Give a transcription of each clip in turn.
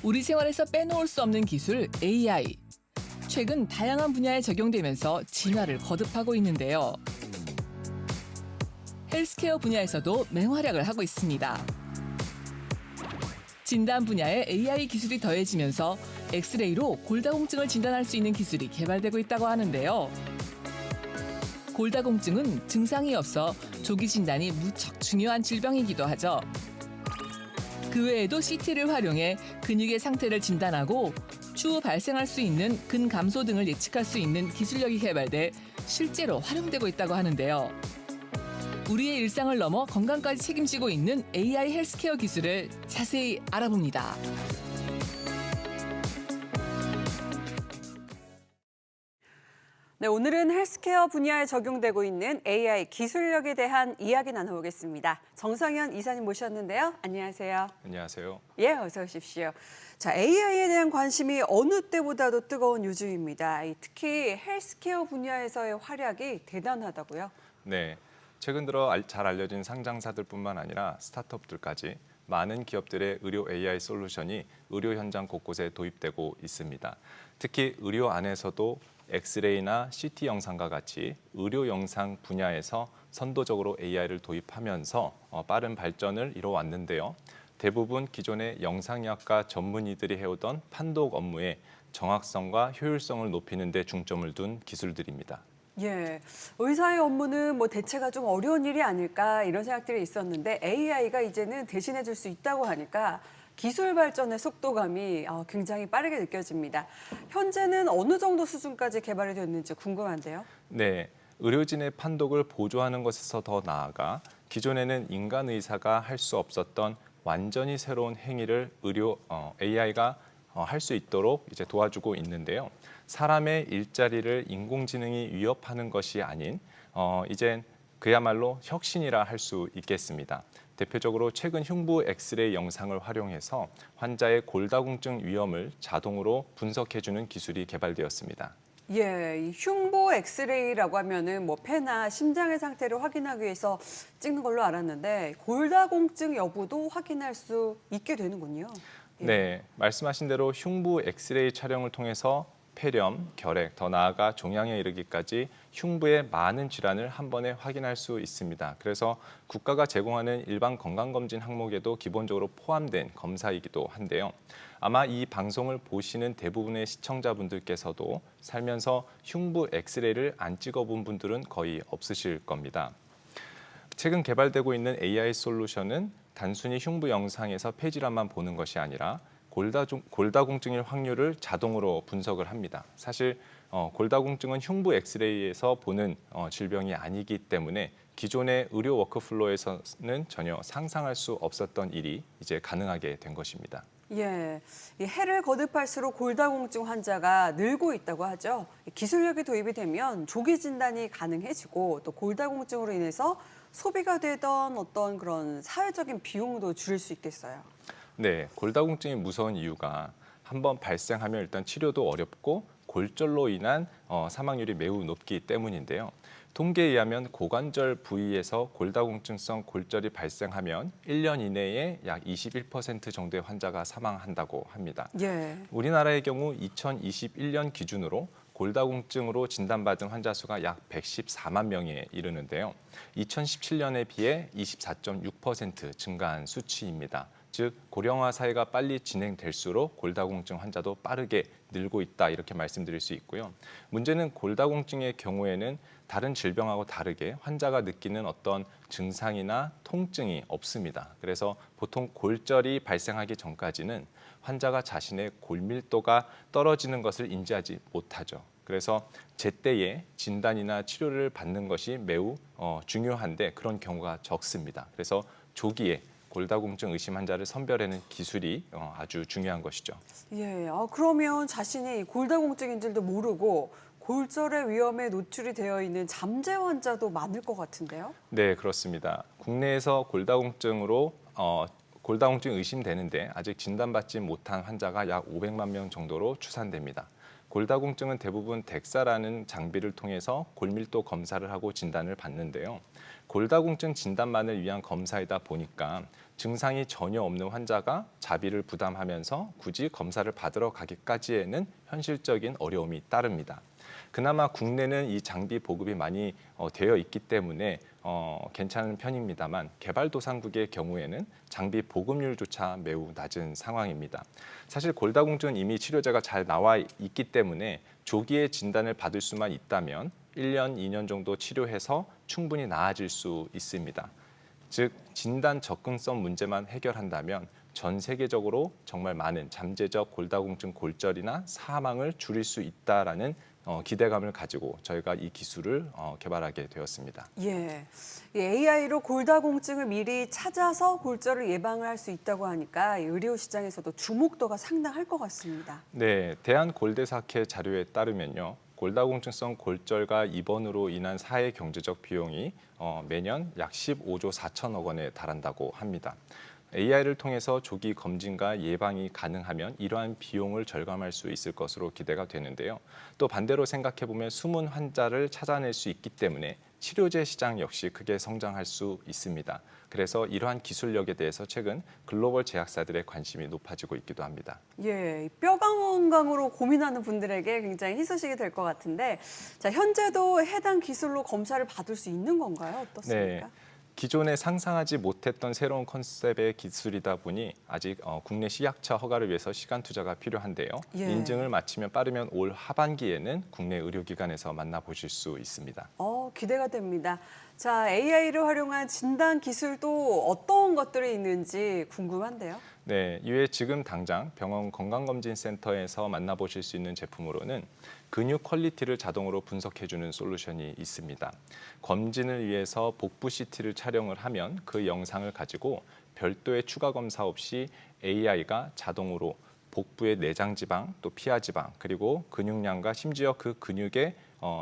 우리 생활에서 빼놓을 수 없는 기술 AI. 최근 다양한 분야에 적용되면서 진화를 거듭하고 있는데요. 헬스케어 분야에서도 맹활약을 하고 있습니다. 진단 분야에 AI 기술이 더해지면서 엑스레이로 골다공증을 진단할 수 있는 기술이 개발되고 있다고 하는데요. 골다공증은 증상이 없어 조기 진단이 무척 중요한 질병이기도 하죠. 그 외에도 CT를 활용해 근육의 상태를 진단하고 추후 발생할 수 있는 근감소 등을 예측할 수 있는 기술력이 개발돼 실제로 활용되고 있다고 하는데요. 우리의 일상을 넘어 건강까지 책임지고 있는 AI 헬스케어 기술을 자세히 알아봅니다. 네, 오늘은 헬스케어 분야에 적용되고 있는 AI 기술력에 대한 이야기 나눠보겠습니다. 정상현 이사님 모셨는데요. 안녕하세요. 안녕하세요. 예, 어서 오십시오. 자, AI에 대한 관심이 어느 때보다도 뜨거운 요즘입니다. 특히 헬스케어 분야에서의 활약이 대단하다고요? 네, 최근 들어 잘 알려진 상장사들뿐만 아니라 스타트업들까지 많은 기업들의 의료 AI 솔루션이 의료 현장 곳곳에 도입되고 있습니다. 특히 의료 안에서도 엑스레이나 CT 영상과 같이 의료 영상 분야에서 선도적으로 AI를 도입하면서 빠른 발전을 이뤄왔는데요. 대부분 기존의 영상의학과 전문의들이 해오던 판독 업무의 정확성과 효율성을 높이는 데 중점을 둔 기술들입니다. 예, 의사의 업무는 대체가 좀 어려운 일이 아닐까 이런 생각들이 있었는데 AI가 이제는 대신해 줄 수 있다고 하니까 기술 발전의 속도감이 굉장히 빠르게 느껴집니다. 현재는 어느 정도 수준까지 개발이 됐는지 궁금한데요. 네, 의료진의 판독을 보조하는 것에서 더 나아가 기존에는 인간 의사가 할 수 없었던 완전히 새로운 행위를 AI가 할 수 있도록 이제 도와주고 있는데요. 사람의 일자리를 인공지능이 위협하는 것이 아닌 이젠 그야말로 혁신이라 할 수 있겠습니다. 대표적으로 최근 흉부 엑스레이 영상을 활용해서 환자의 골다공증 위험을 자동으로 분석해주는 기술이 개발되었습니다. 예, 이 흉부 엑스레이라고 하면은 폐나 심장의 상태를 확인하기 위해서 찍는 걸로 알았는데 골다공증 여부도 확인할 수 있게 되는군요. 예. 네, 말씀하신 대로 흉부 엑스레이 촬영을 통해서 폐렴, 결핵, 더 나아가 종양에 이르기까지 흉부의 많은 질환을 한 번에 확인할 수 있습니다. 그래서 국가가 제공하는 일반 건강검진 항목에도 기본적으로 포함된 검사이기도 한데요. 아마 이 방송을 보시는 대부분의 시청자분들께서도 살면서 흉부 엑스레이를 안 찍어본 분들은 거의 없으실 겁니다. 최근 개발되고 있는 AI 솔루션은 단순히 흉부 영상에서 폐질환만 보는 것이 아니라 골다공증일 확률을 자동으로 분석을 합니다. 사실 골다공증은 흉부 엑스레이에서 보는 질병이 아니기 때문에 기존의 의료 워크플로우에서는 전혀 상상할 수 없었던 일이 이제 가능하게 된 것입니다. 예, 이 해를 거듭할수록 골다공증 환자가 늘고 있다고 하죠. 기술력이 도입이 되면 조기 진단이 가능해지고 또 골다공증으로 인해서 소비가 되던 어떤 그런 사회적인 비용도 줄일 수 있겠어요. 네, 골다공증이 무서운 이유가 한번 발생하면 일단 치료도 어렵고 골절로 인한 사망률이 매우 높기 때문인데요. 통계에 의하면 고관절 부위에서 골다공증성 골절이 발생하면 1년 이내에 약 21% 정도의 환자가 사망한다고 합니다. 예. 우리나라의 경우 2021년 기준으로 골다공증으로 진단받은 환자 수가 약 114만 명에 이르는데요. 2017년에 비해 24.6% 증가한 수치입니다. 즉 고령화 사회가 빨리 진행될수록 골다공증 환자도 빠르게 늘고 있다 이렇게 말씀드릴 수 있고요. 문제는 골다공증의 경우에는 다른 질병하고 다르게 환자가 느끼는 어떤 증상이나 통증이 없습니다. 그래서 보통 골절이 발생하기 전까지는 환자가 자신의 골밀도가 떨어지는 것을 인지하지 못하죠. 그래서 제때에 진단이나 치료를 받는 것이 매우 중요한데 그런 경우가 적습니다. 그래서 조기에 골다공증 의심 환자를 선별하는 기술이 아주 중요한 것이죠. 예, 그러면 자신이 골다공증인 줄도 모르고 골절의 위험에 노출이 되어 있는 잠재 환자도 많을 것 같은데요? 네, 그렇습니다. 국내에서 골다공증 의심되는데 아직 진단받지 못한 환자가 약 500만 명 정도로 추산됩니다. 골다공증은 대부분 덱사라는 장비를 통해서 골밀도 검사를 하고 진단을 받는데요. 골다공증 진단만을 위한 검사이다 보니까 증상이 전혀 없는 환자가 자비를 부담하면서 굳이 검사를 받으러 가기까지에는 현실적인 어려움이 따릅니다. 그나마 국내는 이 장비 보급이 많이 되어 있기 때문에 괜찮은 편입니다만 개발도상국의 경우에는 장비 보급률조차 매우 낮은 상황입니다. 사실 골다공증은 이미 치료제가 잘 나와 있기 때문에 조기에 진단을 받을 수만 있다면 1년, 2년 정도 치료해서 충분히 나아질 수 있습니다. 즉 진단 접근성 문제만 해결한다면 전 세계적으로 정말 많은 잠재적 골다공증 골절이나 사망을 줄일 수 있다라는 기대감을 가지고 저희가 이 기술을 개발하게 되었습니다. 예, 이 AI로 골다공증을 미리 찾아서 골절을 예방을 할 수 있다고 하니까 이 의료 시장에서도 주목도가 상당할 것 같습니다. 네, 대한골대사학회 자료에 따르면요. 골다공증성 골절과 입원으로 인한 사회 경제적 비용이 매년 약 15조 4천억 원에 달한다고 합니다. AI를 통해서 조기 검진과 예방이 가능하면 이러한 비용을 절감할 수 있을 것으로 기대가 되는데요. 또 반대로 생각해 보면 숨은 환자를 찾아낼 수 있기 때문에 치료제 시장 역시 크게 성장할 수 있습니다. 그래서 이러한 기술력에 대해서 최근 글로벌 제약사들의 관심이 높아지고 있기도 합니다. 예, 뼈 건강으로 고민하는 분들에게 굉장히 희소식이 될 것 같은데, 자, 현재도 해당 기술로 검사를 받을 수 있는 건가요? 어떻습니까? 네. 기존에 상상하지 못했던 새로운 컨셉의 기술이다 보니 아직 국내 식약처 허가를 위해서 시간 투자가 필요한데요. 예. 인증을 마치면 빠르면 올 하반기에는 국내 의료기관에서 만나보실 수 있습니다. 기대가 됩니다. 자, AI를 활용한 진단 기술도 어떤 것들이 있는지 궁금한데요. 네, 이외에 지금 당장 병원 건강검진센터에서 만나보실 수 있는 제품으로는 근육 퀄리티를 자동으로 분석해주는 솔루션이 있습니다. 검진을 위해서 복부 CT를 촬영을 하면 그 영상을 가지고 별도의 추가 검사 없이 AI가 자동으로 복부의 내장 지방, 또 피하 지방, 그리고 근육량과 심지어 그 근육의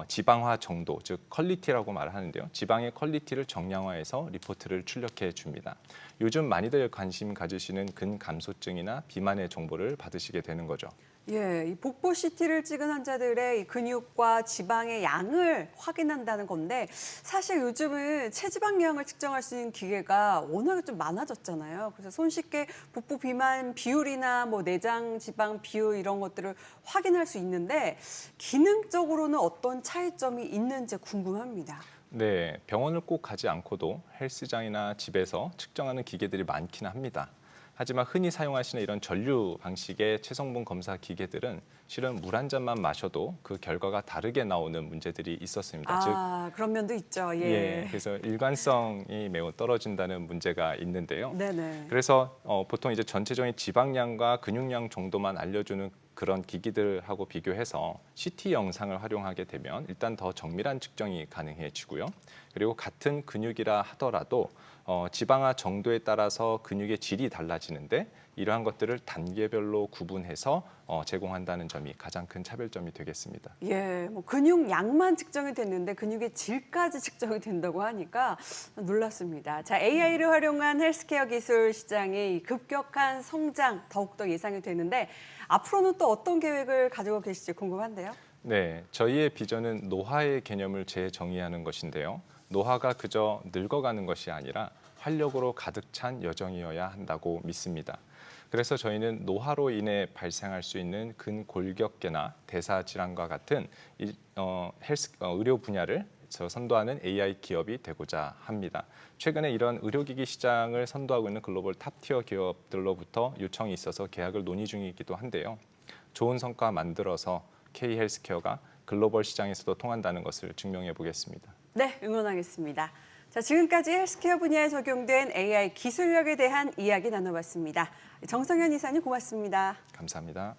지방화 정도, 즉 퀄리티라고 말하는데요. 지방의 퀄리티를 정량화해서 리포트를 출력해 줍니다. 요즘 많이들 관심 가지시는 근감소증이나 비만의 정보를 받으시게 되는 거죠. 예, 이 복부 CT를 찍은 환자들의 이 근육과 지방의 양을 확인한다는 건데, 사실 요즘은 체지방량을 측정할 수 있는 기계가 워낙에 좀 많아졌잖아요. 그래서 손쉽게 복부 비만 비율이나 뭐 내장 지방 비율 이런 것들을 확인할 수 있는데, 기능적으로는 어떤 차이점이 있는지 궁금합니다. 네, 병원을 꼭 가지 않고도 헬스장이나 집에서 측정하는 기계들이 많기는 합니다. 하지만 흔히 사용하시는 이런 전류 방식의 체성분 검사 기계들은 실은 물 한 잔만 마셔도 그 결과가 다르게 나오는 문제들이 있었습니다. 그런 면도 있죠. 예. 예, 그래서 일관성이 매우 떨어진다는 문제가 있는데요. 네네. 그래서 보통 이제 전체적인 지방량과 근육량 정도만 알려주는 그런 기기들하고 비교해서 CT 영상을 활용하게 되면 일단 더 정밀한 측정이 가능해지고요. 그리고 같은 근육이라 하더라도 지방화 정도에 따라서 근육의 질이 달라지는데 이러한 것들을 단계별로 구분해서 제공한다는 점이 가장 큰 차별점이 되겠습니다. 예, 뭐 근육량만 측정이 됐는데 근육의 질까지 측정이 된다고 하니까 놀랐습니다. 자, AI를 활용한 헬스케어 기술 시장의 급격한 성장 더욱더 예상이 되는데 앞으로는 또 어떤 계획을 가지고 계실지 궁금한데요. 네, 저희의 비전은 노화의 개념을 재정의하는 것인데요. 노화가 그저 늙어가는 것이 아니라 활력으로 가득 찬 여정이어야 한다고 믿습니다. 그래서 저희는 노화로 인해 발생할 수 있는 근골격계나 대사질환과 같은 의료 분야를 선도하는 AI 기업이 되고자 합니다. 최근에 이런 의료기기 시장을 선도하고 있는 글로벌 탑티어 기업들로부터 요청이 있어서 계약을 논의 중이기도 한데요. 좋은 성과 만들어서 K헬스케어가 글로벌 시장에서도 통한다는 것을 증명해 보겠습니다. 네, 응원하겠습니다. 자, 지금까지 헬스케어 분야에 적용된 AI 기술력에 대한 이야기 나눠봤습니다. 정성현 이사님 고맙습니다. 감사합니다.